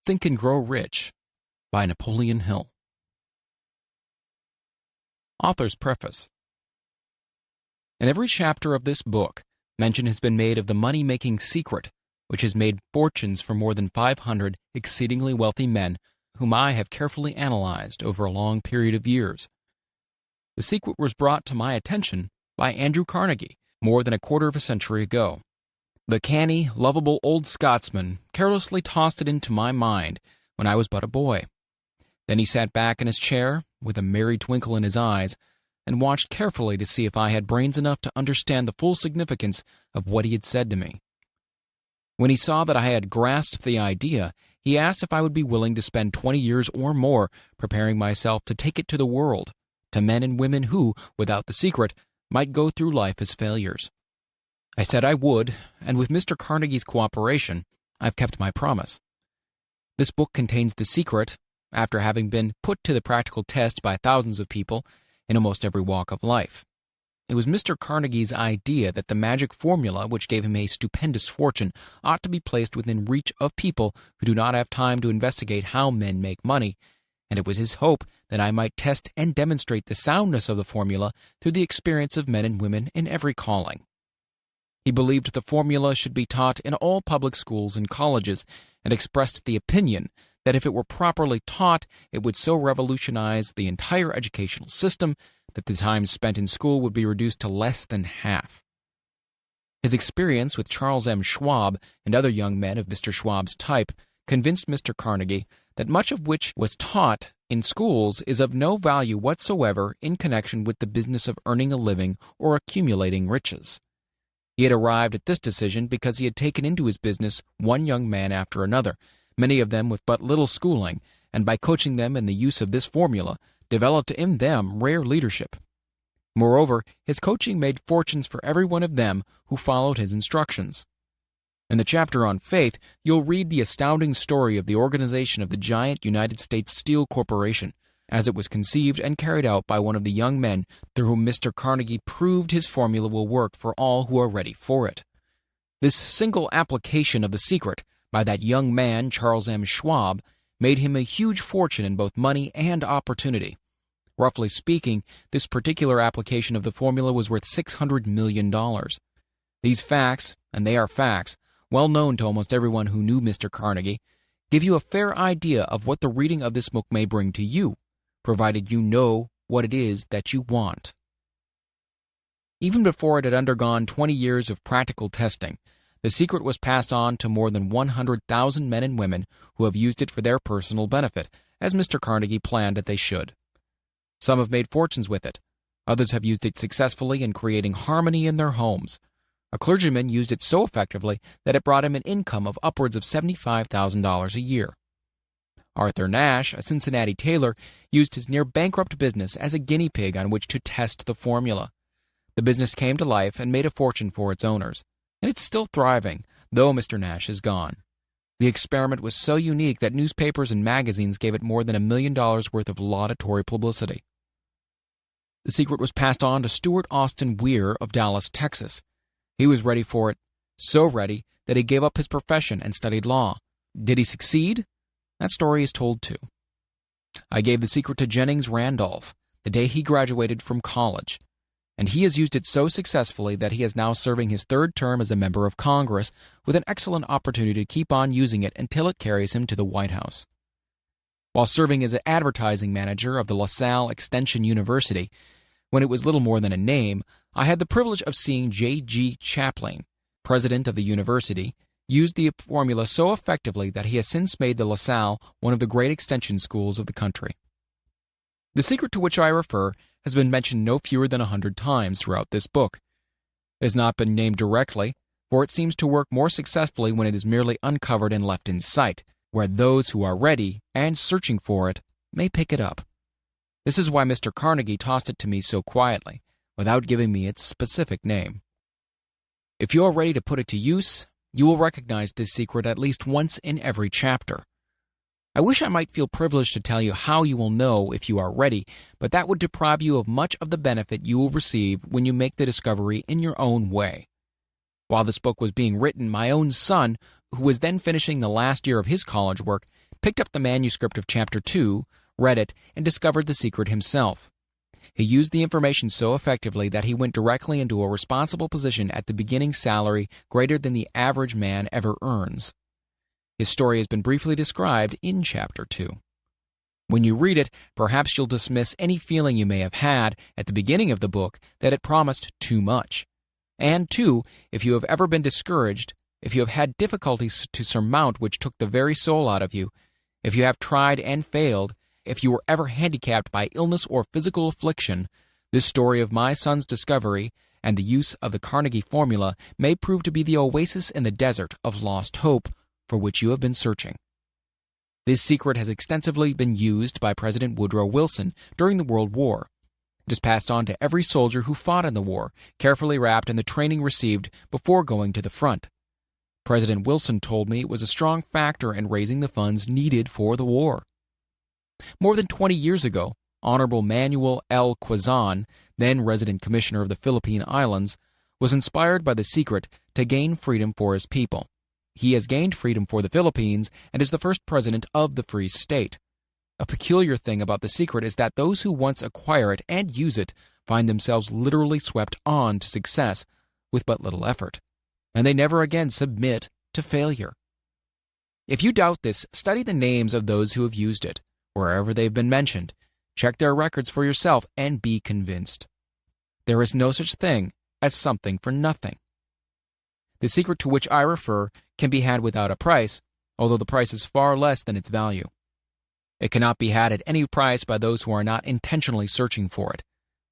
Think and Grow Rich by Napoleon Hill. Author's Preface. In every chapter of this book, mention has been made of the money-making secret, which has made fortunes for more than 500 exceedingly wealthy men whom I have carefully analyzed over a long period of years. The secret was brought to my attention by Andrew Carnegie more than a quarter of a century ago. The canny, lovable old Scotsman carelessly tossed it into my mind when I was but a boy. Then he sat back in his chair, with a merry twinkle in his eyes, and watched carefully to see if I had brains enough to understand the full significance of what he had said to me. When he saw that I had grasped the idea, he asked if I would be willing to spend 20 years or more preparing myself to take it to the world, to men and women who, without the secret, might go through life as failures. I said I would, and with Mr. Carnegie's cooperation, I've kept my promise. This book contains the secret, after having been put to the practical test by thousands of people in almost every walk of life. It was Mr. Carnegie's idea that the magic formula which gave him a stupendous fortune ought to be placed within reach of people who do not have time to investigate how men make money, and it was his hope that I might test and demonstrate the soundness of the formula through the experience of men and women in every calling. He believed the formula should be taught in all public schools and colleges, and expressed the opinion that if it were properly taught, it would so revolutionize the entire educational system that the time spent in school would be reduced to less than half. His experience with Charles M. Schwab and other young men of Mr. Schwab's type convinced Mr. Carnegie that much of which was taught in schools is of no value whatsoever in connection with the business of earning a living or accumulating riches. He had arrived at this decision because he had taken into his business one young man after another, many of them with but little schooling, and by coaching them in the use of this formula, developed in them rare leadership. Moreover, his coaching made fortunes for every one of them who followed his instructions. In the chapter on faith, you'll read the astounding story of the organization of the giant United States Steel Corporation, as it was conceived and carried out by one of the young men through whom Mr. Carnegie proved his formula will work for all who are ready for it. This single application of the secret by that young man, Charles M. Schwab, made him a huge fortune in both money and opportunity. Roughly speaking, this particular application of the formula was worth $600 million. These facts, and they are facts, well known to almost everyone who knew Mr. Carnegie, give you a fair idea of what the reading of this book may bring to you, provided you know what it is that you want. Even before it had undergone 20 years of practical testing, the secret was passed on to more than 100,000 men and women who have used it for their personal benefit, as Mr. Carnegie planned that they should. Some have made fortunes with it. Others have used it successfully in creating harmony in their homes. A clergyman used it so effectively that it brought him an income of upwards of $75,000 a year. Arthur Nash, a Cincinnati tailor, used his near-bankrupt business as a guinea pig on which to test the formula. The business came to life and made a fortune for its owners, and it's still thriving, though Mr. Nash is gone. The experiment was so unique that newspapers and magazines gave it more than $1 million worth of laudatory publicity. The secret was passed on to Stuart Austin Weir of Dallas, Texas. He was ready for it, so ready that he gave up his profession and studied law. Did he succeed? That story is told too. I gave the secret to Jennings Randolph the day he graduated from college, and he has used it so successfully that he is now serving his third term as a member of Congress with an excellent opportunity to keep on using it until it carries him to the White House. While serving as an advertising manager of the LaSalle Extension University, when it was little more than a name, I had the privilege of seeing J.G. Chaplin, president of the university, used the formula so effectively that he has since made the LaSalle one of the great extension schools of the country. The secret to which I refer has been mentioned no fewer than 100 times throughout this book. It has not been named directly, for it seems to work more successfully when it is merely uncovered and left in sight, where those who are ready and searching for it may pick it up. This is why Mr. Carnegie tossed it to me so quietly, without giving me its specific name. If you are ready to put it to use, you will recognize this secret at least once in every chapter. I wish I might feel privileged to tell you how you will know if you are ready, but that would deprive you of much of the benefit you will receive when you make the discovery in your own way. While this book was being written, my own son, who was then finishing the last year of his college work, picked up the manuscript of Chapter 2, read it, and discovered the secret himself. He used the information so effectively that he went directly into a responsible position at the beginning salary greater than the average man ever earns. His story has been briefly described in Chapter 2. When you read it, perhaps you'll dismiss any feeling you may have had at the beginning of the book that it promised too much. And, too, if you have ever been discouraged, if you have had difficulties to surmount which took the very soul out of you, if you have tried and failed, if you were ever handicapped by illness or physical affliction, this story of my son's discovery and the use of the Carnegie formula may prove to be the oasis in the desert of lost hope for which you have been searching. This secret has extensively been used by President Woodrow Wilson during the World War. It is passed on to every soldier who fought in the war, carefully wrapped in the training received before going to the front. President Wilson told me it was a strong factor in raising the funds needed for the war. More than 20 years ago, Honorable Manuel L. Quezon, then resident commissioner of the Philippine Islands, was inspired by the secret to gain freedom for his people. He has gained freedom for the Philippines and is the first president of the Free State. A peculiar thing about the secret is that those who once acquire it and use it find themselves literally swept on to success with but little effort, and they never again submit to failure. If you doubt this, study the names of those who have used it, wherever they've been mentioned. Check their records for yourself and be convinced. There is no such thing as something for nothing. The secret to which I refer can be had without a price, although the price is far less than its value. It cannot be had at any price by those who are not intentionally searching for it.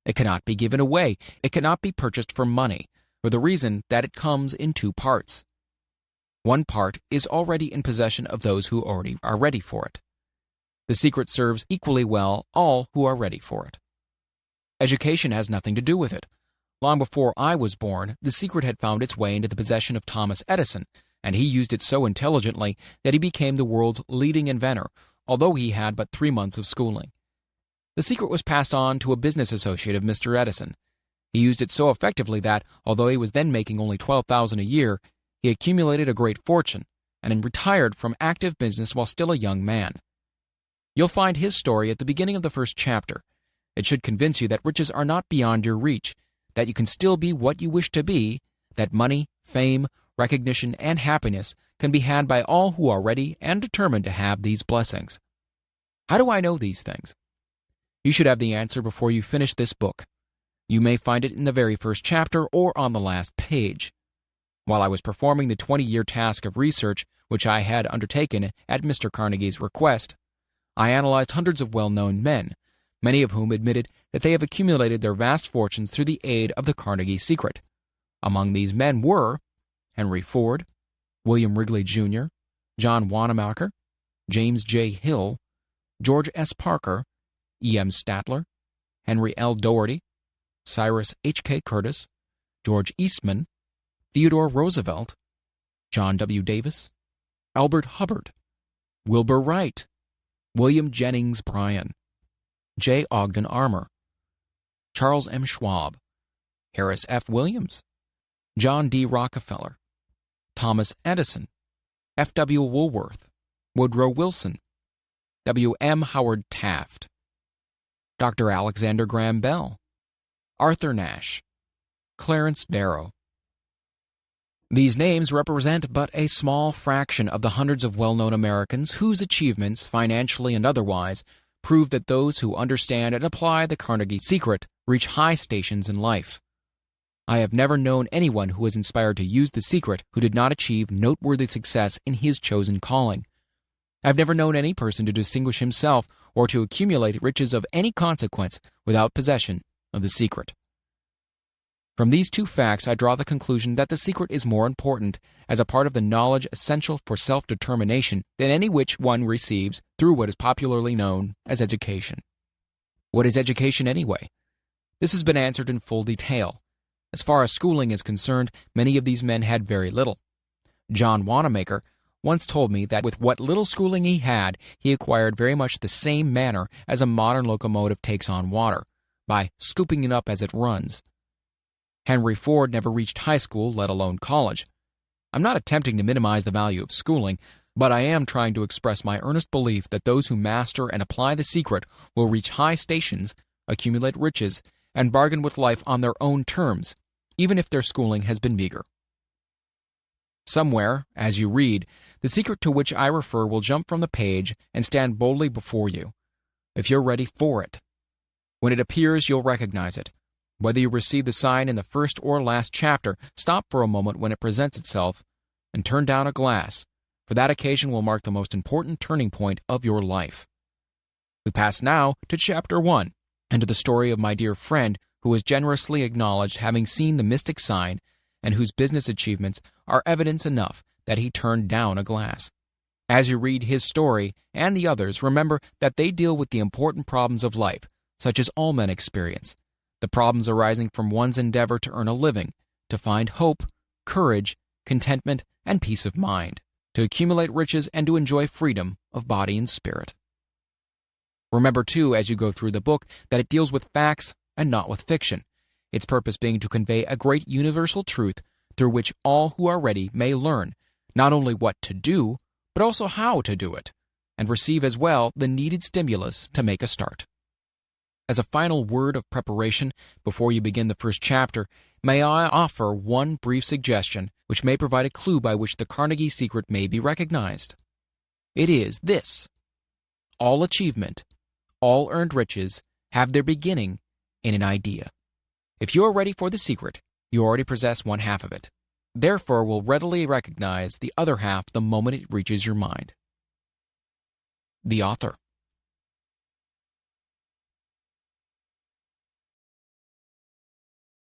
It cannot be given away. It cannot be purchased for money, for the reason that it comes in two parts. One part is already in possession of those who already are ready for it. The secret serves equally well all who are ready for it. Education has nothing to do with it. Long before I was born, the secret had found its way into the possession of Thomas Edison, and he used it so intelligently that he became the world's leading inventor, although he had but 3 months of schooling. The secret was passed on to a business associate of Mr. Edison. He used it so effectively that, although he was then making only $12,000 a year, he accumulated a great fortune, and retired from active business while still a young man. You'll find his story at the beginning of the first chapter. It should convince you that riches are not beyond your reach, that you can still be what you wish to be, that money, fame, recognition, and happiness can be had by all who are ready and determined to have these blessings. How do I know these things? You should have the answer before you finish this book. You may find it in the very first chapter or on the last page. While I was performing the 20-year task of research which I had undertaken at Mr. Carnegie's request, I analyzed hundreds of well-known men, many of whom admitted that they have accumulated their vast fortunes through the aid of the Carnegie secret. Among these men were Henry Ford, William Wrigley, Jr., John Wanamaker, James J. Hill, George S. Parker, E. M. Statler, Henry L. Doherty, Cyrus H. K. Curtis, George Eastman, Theodore Roosevelt, John W. Davis, Albert Hubbard, Wilbur Wright, William Jennings Bryan, J. Ogden Armour, Charles M. Schwab, Harris F. Williams, John D. Rockefeller, Thomas Edison, F. W. Woolworth, Woodrow Wilson, W. M. Howard Taft, Dr. Alexander Graham Bell, Arthur Nash, Clarence Darrow. These names represent but a small fraction of the hundreds of well-known Americans whose achievements, financially and otherwise, prove that those who understand and apply the Carnegie secret reach high stations in life. I have never known anyone who was inspired to use the secret who did not achieve noteworthy success in his chosen calling. I have never known any person to distinguish himself or to accumulate riches of any consequence without possession of the secret. From these two facts, I draw the conclusion that the secret is more important as a part of the knowledge essential for self-determination than any which one receives through what is popularly known as education. What is education anyway? This has been answered in full detail. As far as schooling is concerned, many of these men had very little. John Wanamaker once told me that with what little schooling he had, he acquired very much the same manner as a modern locomotive takes on water, by scooping it up as it runs. Henry Ford never reached high school, let alone college. I'm not attempting to minimize the value of schooling, but I am trying to express my earnest belief that those who master and apply the secret will reach high stations, accumulate riches, and bargain with life on their own terms, even if their schooling has been meager. Somewhere, as you read, the secret to which I refer will jump from the page and stand boldly before you, if you're ready for it. When it appears, you'll recognize it. Whether you receive the sign in the first or last chapter, stop for a moment when it presents itself and turn down a glass, for that occasion will mark the most important turning point of your life. We pass now to Chapter 1, and to the story of my dear friend who has generously acknowledged having seen the mystic sign and whose business achievements are evidence enough that he turned down a glass. As you read his story and the others, remember that they deal with the important problems of life, such as all men experience, the problems arising from one's endeavor to earn a living, to find hope, courage, contentment, and peace of mind, to accumulate riches and to enjoy freedom of body and spirit. Remember, too, as you go through the book, that it deals with facts and not with fiction, its purpose being to convey a great universal truth through which all who are ready may learn not only what to do, but also how to do it, and receive as well the needed stimulus to make a start. As a final word of preparation before you begin the first chapter, may I offer one brief suggestion which may provide a clue by which the Carnegie secret may be recognized. It is this: all achievement, all earned riches have their beginning in an idea. If you are ready for the secret, you already possess one half of it. Therefore, will readily recognize the other half the moment it reaches your mind. The author.